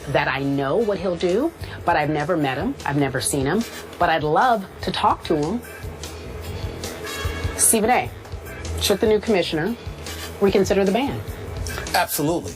that I know what he'll do, but I've never met him. I've never seen him, but I'd love to talk to him. Stephen A., should the new commissioner reconsider the ban? Absolutely.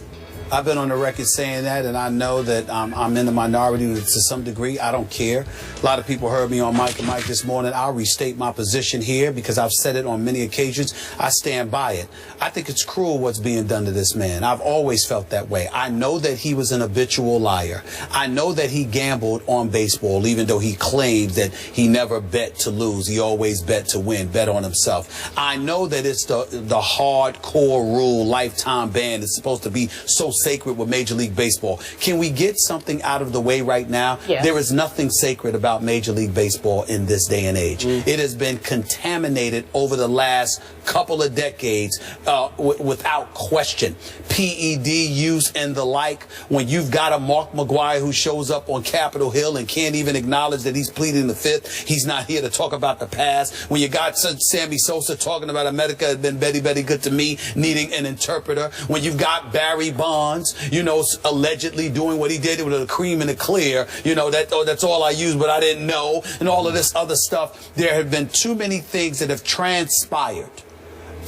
I've been on the record saying that, and I know that I'm in the minority to some degree. I don't care. A lot of people heard me on Mike and Mike this morning. I'll restate my position here because I've said it on many occasions. I stand by it. I think it's cruel what's being done to this man. I've always felt that way. I know that he was an habitual liar. I know that he gambled on baseball, even though he claimed that he never bet to lose. He always bet to win, bet on himself. I know that it's the hardcore rule, lifetime ban. It's supposed to be so sacred with Major League Baseball. Can we get something out of the way right now? Yeah. There is nothing sacred about Major League Baseball in this day and age. It has been contaminated over the last couple of decades without question. PED use and the like. When you've got a Mark McGwire who shows up on Capitol Hill and can't even acknowledge that he's pleading the fifth, he's not here to talk about the past. When you got Sammy Sosa talking about America has been very, very good to me, needing an interpreter. When you've got Barry Bonds, you know, allegedly doing what he did with a cream and a clear, you know, that's all I used, but I didn't know, and all of this other stuff. There have been too many things that have transpired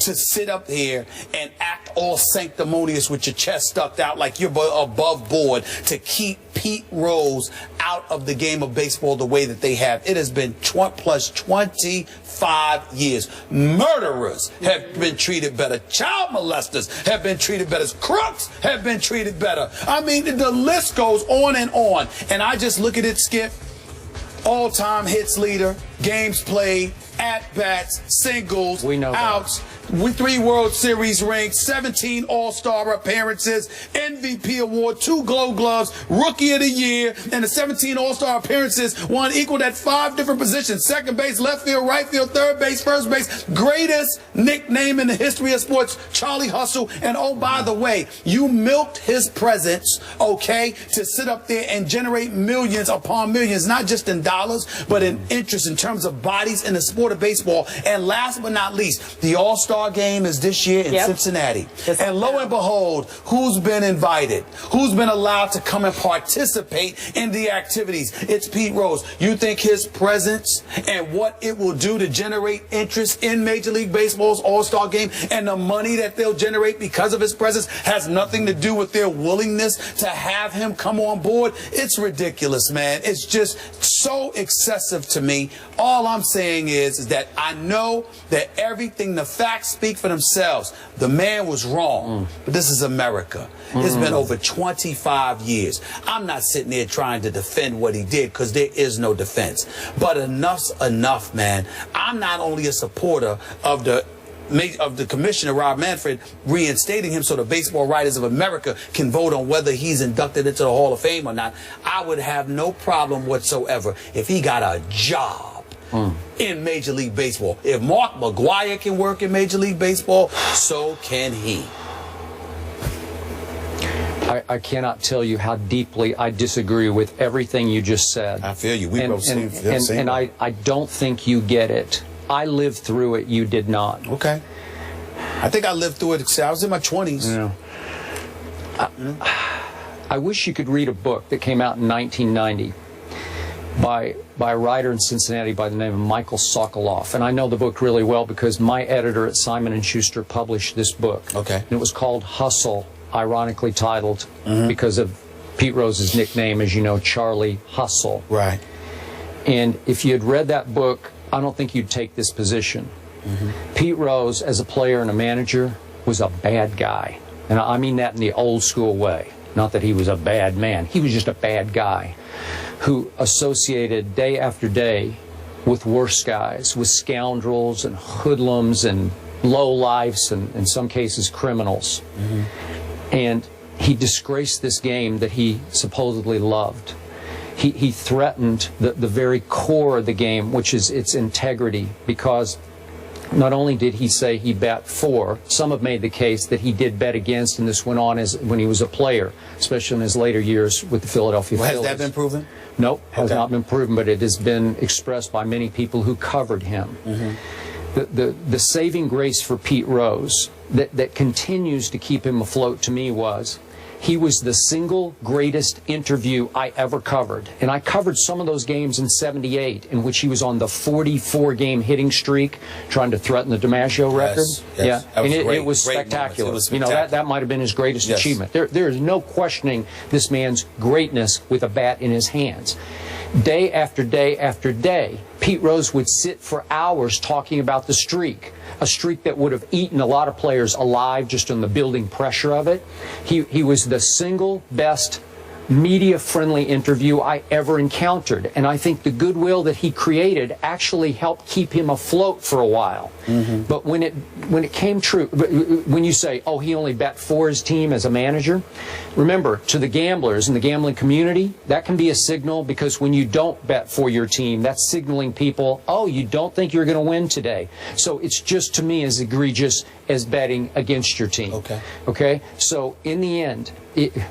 to sit up here and act all sanctimonious with your chest stuck out like you're above board to keep Pete Rose out of the game of baseball the way that they have. It has been plus 25 years. Murderers have been treated better. Child molesters have been treated better. Crooks have been treated better. I mean, the list goes on and on. And I just look at it, Skip. All-time hits leader, games played, at-bats, singles, outs, 3 World Series rings, 17 All-Star appearances, MVP award, 2 Gold Gloves, Rookie of the Year, and the 17 All-Star appearances won equaled at 5 different positions: second base, left field, right field, third base, first base. Greatest nickname in the history of sports, Charlie Hustle. And oh, by the way, you milked his presence, okay, to sit up there and generate millions upon millions, not just in dollars, but in interest in terms of bodies in the sport of baseball. And last but not least, the All-Star game is this year in Cincinnati. And lo and behold, who's been invited? Who's been allowed to come and participate in the activities? It's Pete Rose. You think his presence and what it will do to generate interest in Major League Baseball's All-Star game and the money that they'll generate because of his presence has nothing to do with their willingness to have him come on board? It's ridiculous, man. It's just so excessive to me. All I'm saying is that I know that everything, the facts speak for themselves. The man was wrong, but this is America. It's been over 25 years. I'm not sitting there trying to defend what he did because there is no defense. But enough's enough, man. I'm not only a supporter of the Commissioner, Rob Manfred, reinstating him so the Baseball Writers of America can vote on whether he's inducted into the Hall of Fame or not. I would have no problem whatsoever if he got a job in Major League Baseball. If Mark McGwire can work in Major League Baseball, so can he. I cannot tell you how deeply I disagree with everything you just said. I feel you. We both feel the same. And I don't think you get it. I lived through it. You did not. Okay. I think I lived through it. I was in my 20s. Yeah. I wish you could read a book that came out in 1990 by a writer in Cincinnati by the name of Michael Sokoloff. And I know the book really well because my editor at Simon & Schuster published this book. Okay. And it was called Hustle, ironically titled because of Pete Rose's nickname, as you know, Charlie Hustle. Right. And if you had read that book, I don't think you'd take this position. Pete Rose, as a player and a manager, was a bad guy. And I mean that in the old school way. Not that he was a bad man. He was just a bad guy who associated day after day with worse guys, with scoundrels and hoodlums and lowlifes and, in some cases, criminals. And he disgraced this game that he supposedly loved. He threatened the very core of the game, which is its integrity, because not only did he say he bet for, some have made the case that he did bet against, and this went on when he was a player, especially in his later years with the Philadelphia Phillies. Has that been proven? Nope, has not been proven, but it has been expressed by many people who covered him. The saving grace for Pete Rose that continues to keep him afloat to me was He was the single greatest interview I ever covered. And I covered some of those games in '78 in which he was on the 44-game hitting streak trying to threaten the DiMaggio record. Yes. Yeah, and Great, it was great spectacular. moments. It was You know, spectacular. that might have been his greatest Yes. achievement. There is no questioning this man's greatness with a bat in his hands. Day after day after day, Pete Rose would sit for hours talking about the streak, a streak that would have eaten a lot of players alive just on the building pressure of it. He was the single best media-friendly interview I ever encountered, and I think the goodwill that he created actually helped keep him afloat for a while. But when it came true, when you say, oh, he only bet for his team as a manager, remember, to the gamblers in the gambling community, that can be a signal, because when you don't bet for your team, that's signaling people, oh, you don't think you're going to win today. So it's just, to me, as egregious as betting against your team. Okay? So in the end,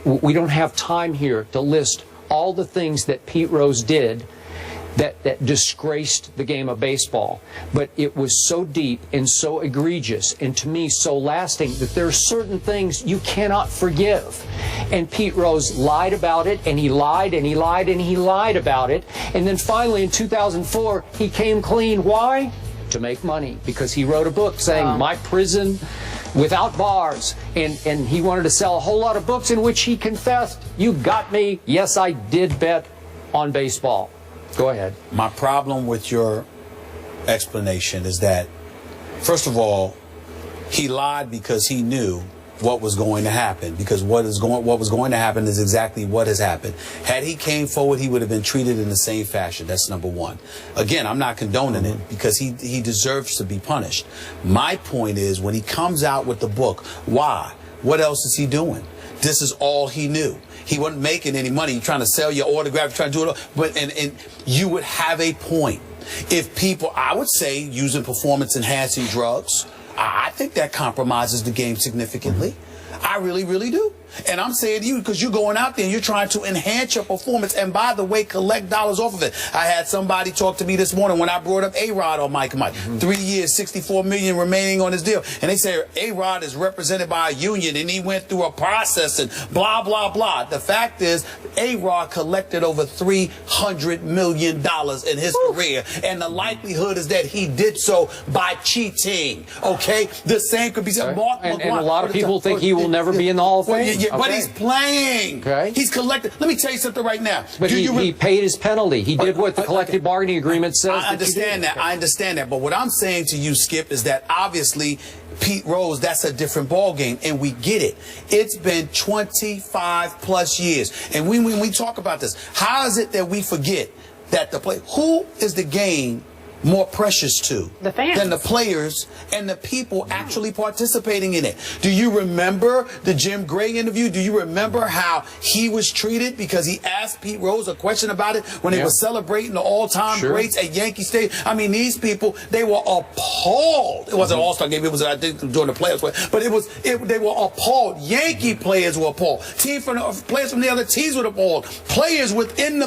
we don't have time here to list all the things that Pete Rose did that disgraced the game of baseball. But it was so deep and so egregious, and to me so lasting, that there are certain things you cannot forgive. And Pete Rose lied about it, and he lied, and he lied, and he lied about it. And then finally in 2004, he came clean. Why? To make money, because he wrote a book saying, My Prison Without Bars, and he wanted to sell a whole lot of books in which he confessed, you got me, yes, I did bet on baseball. Go ahead. My problem with your explanation is that, first of all, he lied because he knew what was going to happen, because what was going to happen is exactly what has happened. Had he came forward, he would have been treated in the same fashion. That's number one. Again, I'm not condoning it, because he deserves to be punished. My point is, when he comes out with the book, why? What else is he doing? This is all he knew. He wasn't making any money. You're trying to sell your autograph, trying to do it all. But and you would have a point if people, I would say, using performance-enhancing drugs, I think that compromises the game significantly. I really, really do. And I'm saying to you, because you're going out there and you're trying to enhance your performance, and by the way, collect dollars off of it. I had somebody talk to me this morning when I brought up A-Rod on Mike. 3 years, $64 million remaining on his deal. And they say A-Rod is represented by a union and he went through a process and blah, blah, blah. The fact is, A-Rod collected over $300 million in his career. And the likelihood is that he did so by cheating. Okay? The same could be said. And a lot of people think he will never be in the Hall of Fame. Yeah, but he's playing. Okay. He's collected. Let me tell you something right now. But he paid his penalty. He did what the collective bargaining agreement says. I understand that. I understand that. But what I'm saying to you, Skip, is that obviously Pete Rose, that's a different ball game, and we get it. It's been 25 plus years. And when we talk about this, how is it that we forget that the play? Who is the game more precious to the fans than the players and the people actually participating in it? Do you remember the Jim Gray interview? Do you remember how he was treated because he asked Pete Rose a question about it when they were celebrating the all-time greats at Yankee Stadium? I mean, these people, they were appalled. It wasn't an all-star game. It was, I think, during the playoffs. But they were appalled. Yankee players were appalled. Players from the other teams were appalled. Players within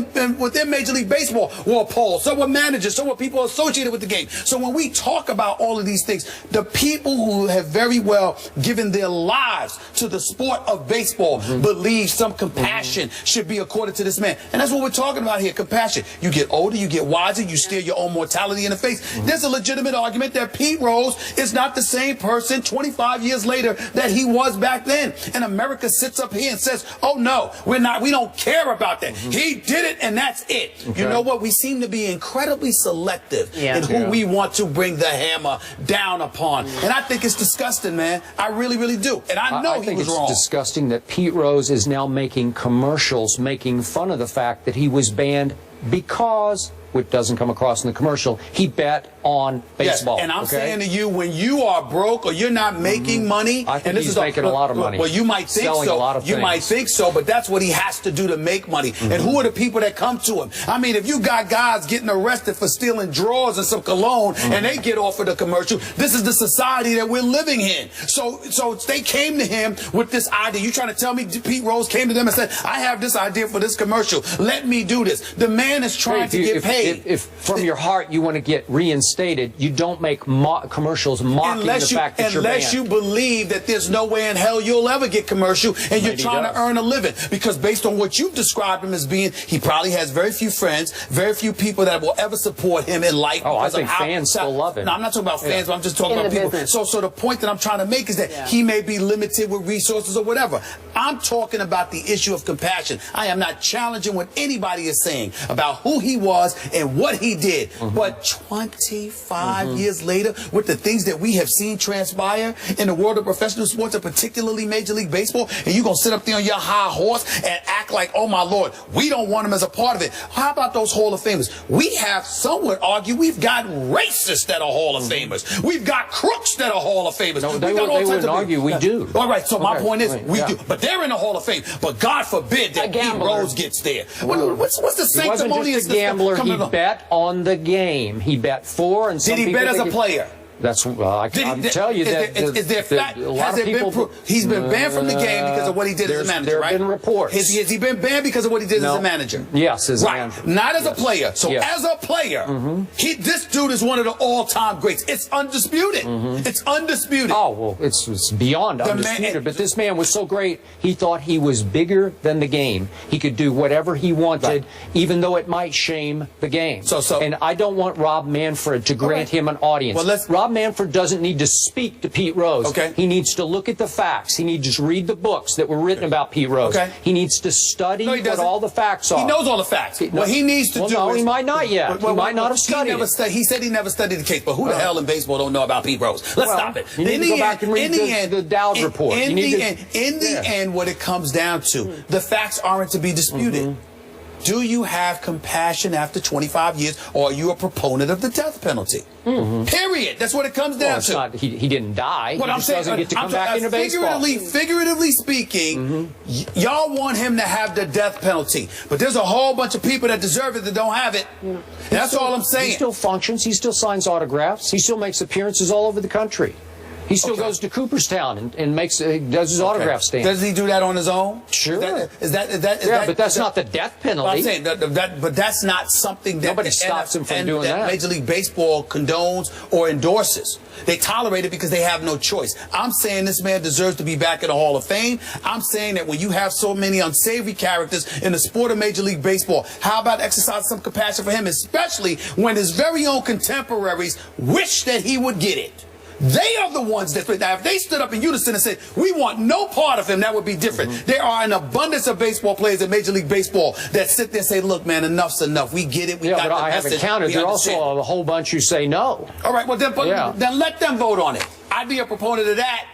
Major League Baseball were appalled. So were managers. So were people associated with the game. So when we talk about all of these things, the people who have very well given their lives to the sport of baseball believe some compassion should be accorded to this man. And that's what we're talking about here, compassion. You get older, you get wiser, you stare your own mortality in the face. There's a legitimate argument that Pete Rose is not the same person 25 years later that he was back then. And America sits up here and says, oh no, we don't care about that. He did it and that's it. You know what? We seem to be incredibly selective and who we want to bring the hammer down upon. And I think it's disgusting, man. I really, really do. And I know he was wrong. I think it's disgusting that Pete Rose is now making commercials making fun of the fact that he was banned because, which doesn't come across in the commercial, he bet on baseball. Yes, and I'm saying to you, when you are broke or you're not making money, I think and this he's is making a lot of money. Well, you might think selling so. A lot of you things. might think so, but that's what he has to do to make money. And who are the people that come to him? I mean, if you got guys getting arrested for stealing drawers and some cologne, and they get off of the commercial, this is the society that we're living in. So they came to him with this idea. You trying to tell me Pete Rose came to them and said, I have this idea for this commercial. Let me do this. The man is trying to get paid. if from your heart you want to get reinstated, you don't make commercials mocking the fact that you're banned. Unless you believe that there's no way in hell you'll ever get commercial and you're trying to earn a living. Because based on what you've described him as being, he probably has very few friends, very few people that will ever support him in life. Oh, I think fans still love him. No, I'm not talking about fans, but I'm just talking about people. So the point that I'm trying to make is that he may be limited with resources or whatever. I'm talking about the issue of compassion. I am not challenging what anybody is saying about who he was and what he did. But 25 years later, with the things that we have seen transpire in the world of professional sports, and particularly Major League Baseball, and you're going to sit up there on your high horse and act like, oh my Lord, we don't want him as a part of it. How about those Hall of Famers? We have, some would argue, we've got racists that are Hall of Famers. We've got crooks that are Hall of Famers. No, they wouldn't argue. We do. All right, so my point is, we do. But they're in the Hall of Fame. But God forbid that Pete Rose gets there. What's the sanctimonious? He wasn't just a gambler. He bet on the game. He bet for, and some did he bet as a player? That's I can tell you that. Is there fact? Has it been he's been banned from the game because of what he did as a manager, right? There have been reports. Has he been banned because of what he did as a manager? Yes, as a manager. Not as a player. So as a player, this dude is one of the all-time greats. It's undisputed. It's undisputed. Oh, well, it's beyond undisputed. But this man was so great, he thought he was bigger than the game. He could do whatever he wanted, even though it might shame the game. And I don't want Rob Manfred to grant him an audience. Well, Rob Manfred doesn't need to speak to Pete Rose. He needs to look at the facts. He needs to read the books that were written about Pete Rose. He needs to study what all the facts are. He knows all the facts. What he needs to do is... he might not yet. He might not have studied it. He said he never studied the case, but who the hell in baseball don't know about Pete Rose? Let's stop it. You need to go back and read the Dowd report. In the end, what it comes down to, the facts aren't to be disputed. Do you have compassion after 25 years, or are you a proponent of the death penalty? Period. That's what it comes down to. He didn't die. What he just doesn't get to come back into baseball. Figuratively speaking, y'all want him to have the death penalty, but there's a whole bunch of people that deserve it that don't have it. That's all I'm saying. He still functions. He still signs autographs. He still makes appearances all over the country. He still goes to Cooperstown and does his autograph stand. Does he do that on his own? Sure. But that's not the death penalty. I'm saying but that's not something that nobody stops him from doing that. Major League Baseball condones or endorses. They tolerate it because they have no choice. I'm saying this man deserves to be back in the Hall of Fame. I'm saying that when you have so many unsavory characters in the sport of Major League Baseball, how about exercise some compassion for him, especially when his very own contemporaries wish that he would get it. They are the ones that, now if they stood up in unison and said, we want no part of him, that would be different. There are an abundance of baseball players in Major League Baseball that sit there and say, look, man, enough's enough. We get it. We got but I haven't counted. There are also a whole bunch who say no. All right, well, then let them vote on it. I'd be a proponent of that.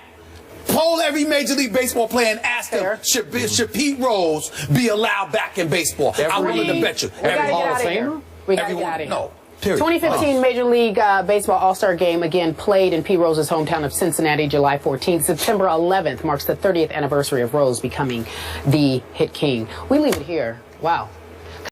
Poll every Major League Baseball player and ask them, should Pete Rose be allowed back in baseball? I'm willing to bet you. Every Hall of Famer? We got to get out of here. No. Period. 2015 Major League Baseball All-Star Game again played in Pete Rose's hometown of Cincinnati, July 14th. September 11th marks the 30th anniversary of Rose becoming the hit king. We leave it here. Wow.